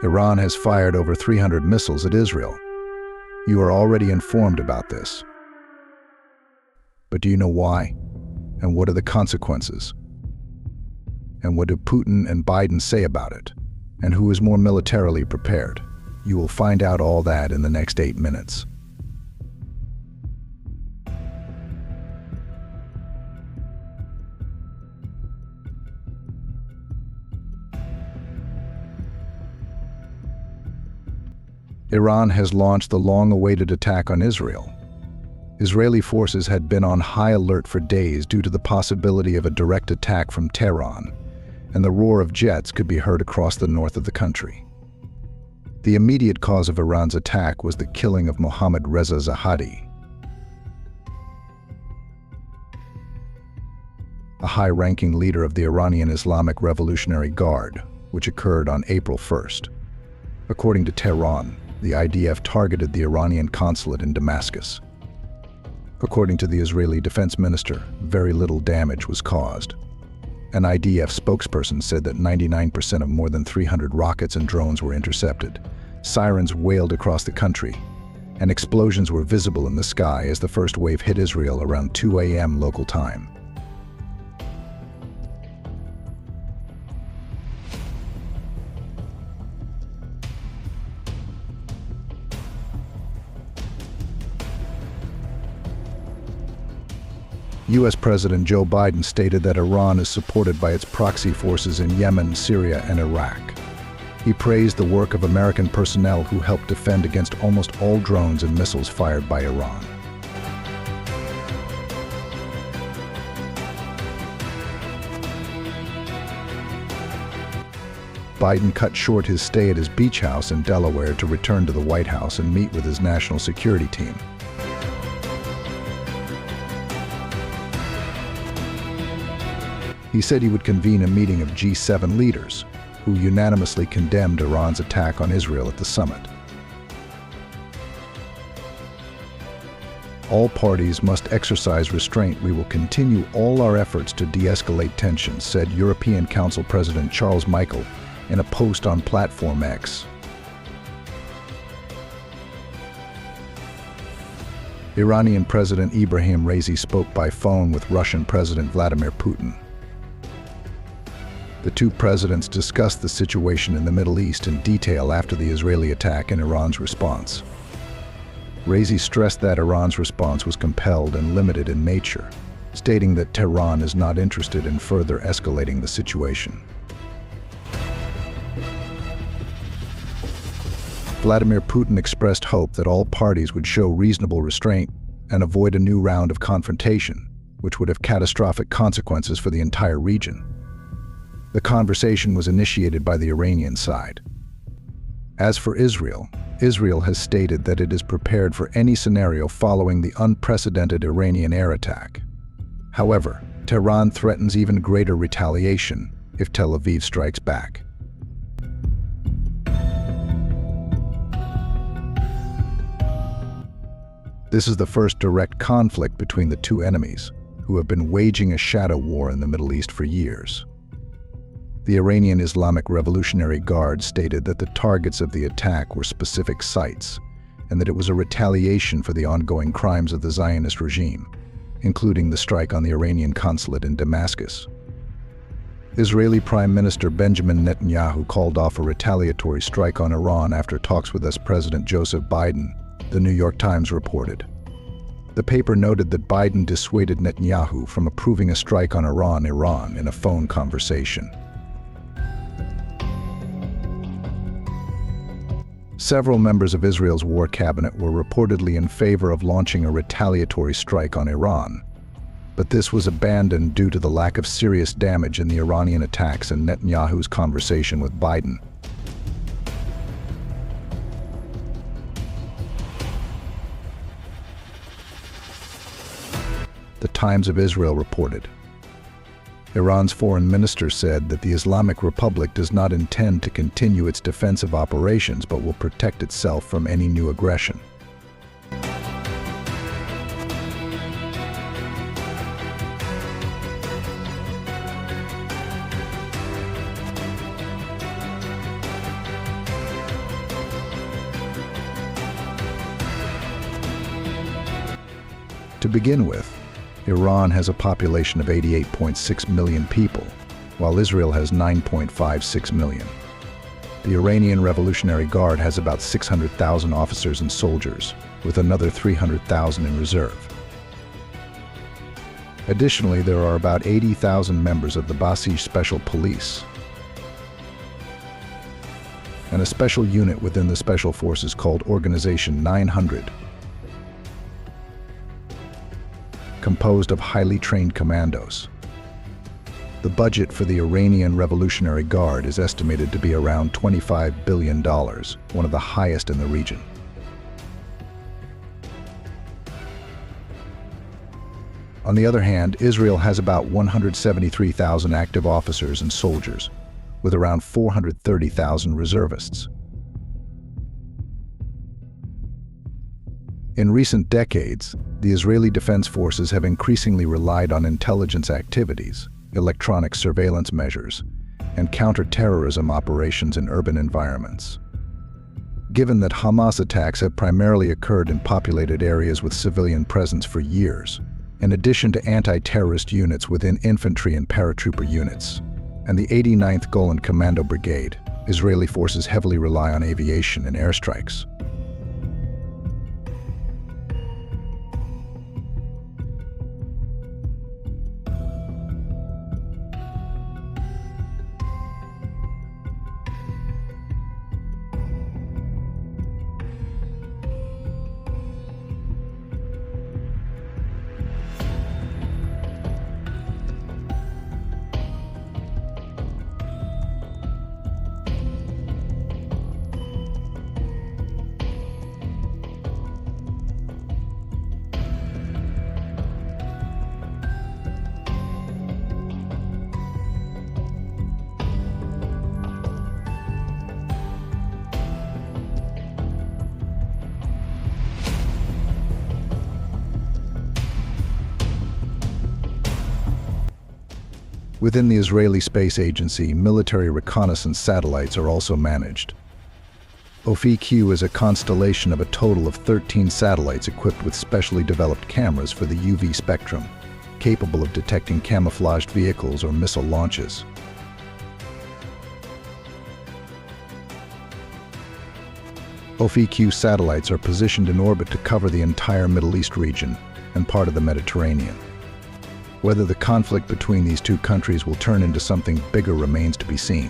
Iran has fired over 300 missiles at Israel. You are already informed about this. But do you know why? And what are the consequences? And what do Putin and Biden say about it? And who is more militarily prepared? You will find out all that in the next 8 minutes. Iran has launched the long-awaited attack on Israel. Israeli forces had been on high alert for days due to the possibility of a direct attack from Tehran, and the roar of jets could be heard across the north of the country. The immediate cause of Iran's attack was the killing of Mohammad Reza Zahedi, a high-ranking leader of the Iranian Islamic Revolutionary Guard, which occurred on April 1st. According to Tehran, the IDF targeted the Iranian consulate in Damascus. According to the Israeli defense minister, very little damage was caused. An IDF spokesperson said that 99% of more than 300 rockets and drones were intercepted. Sirens wailed across the country, and explosions were visible in the sky as the first wave hit Israel around 2 a.m. local time. U.S. President Joe Biden stated that Iran is supported by its proxy forces in Yemen, Syria, and Iraq. He praised the work of American personnel who helped defend against almost all drones and missiles fired by Iran. Biden cut short his stay at his beach house in Delaware to return to the White House and meet with his national security team. He said he would convene a meeting of G7 leaders, who unanimously condemned Iran's attack on Israel at the summit. All parties must exercise restraint. We will continue all our efforts to de-escalate tensions, said European Council President Charles Michel in a post on Platform X. Iranian President Ibrahim Raisi spoke by phone with Russian President Vladimir Putin. The two presidents discussed the situation in the Middle East in detail after the Israeli attack and Iran's response. Raisi stressed that Iran's response was compelled and limited in nature, stating that Tehran is not interested in further escalating the situation. Vladimir Putin expressed hope that all parties would show reasonable restraint and avoid a new round of confrontation, which would have catastrophic consequences for the entire region. The conversation was initiated by the Iranian side. As for Israel, Israel has stated that it is prepared for any scenario following the unprecedented Iranian air attack. However, Tehran threatens even greater retaliation if Tel Aviv strikes back. This is the first direct conflict between the two enemies, who have been waging a shadow war in the Middle East for years. The Iranian Islamic Revolutionary Guard stated that the targets of the attack were specific sites, and that it was a retaliation for the ongoing crimes of the Zionist regime, including the strike on the Iranian consulate in Damascus. Israeli Prime Minister Benjamin Netanyahu called off a retaliatory strike on Iran after talks with US President Joseph Biden, the New York Times reported. The paper noted that Biden dissuaded Netanyahu from approving a strike on Iran in a phone conversation. Several members of Israel's war cabinet were reportedly in favor of launching a retaliatory strike on Iran, but this was abandoned due to the lack of serious damage in the Iranian attacks and Netanyahu's conversation with Biden. The Times of Israel reported. Iran's foreign minister said that the Islamic Republic does not intend to continue its defensive operations but will protect itself from any new aggression. begin with, Iran has a population of 88.6 million people, while Israel has 9.56 million. The Iranian Revolutionary Guard has about 600,000 officers and soldiers, with another 300,000 in reserve. Additionally, there are about 80,000 members of the Basij Special Police, and a special unit within the Special Forces called Organization 900, composed of highly trained commandos. The budget for the Iranian Revolutionary Guard is estimated to be around $25 billion, one of the highest in the region. On the other hand, Israel has about 173,000 active officers and soldiers, with around 430,000 reservists. In recent decades, the Israeli Defense Forces have increasingly relied on intelligence activities, electronic surveillance measures, and counter-terrorism operations in urban environments. Given that Hamas attacks have primarily occurred in populated areas with civilian presence for years, in addition to anti-terrorist units within infantry and paratrooper units, and the 89th Golan Commando Brigade, Israeli forces heavily rely on aviation and airstrikes. Within the Israeli Space Agency, military reconnaissance satellites are also managed. Ofi-Q is a constellation of a total of 13 satellites equipped with specially developed cameras for the UV spectrum, capable of detecting camouflaged vehicles or missile launches. Ofi-Q satellites are positioned in orbit to cover the entire Middle East region and part of the Mediterranean. Whether the conflict between these two countries will turn into something bigger remains to be seen.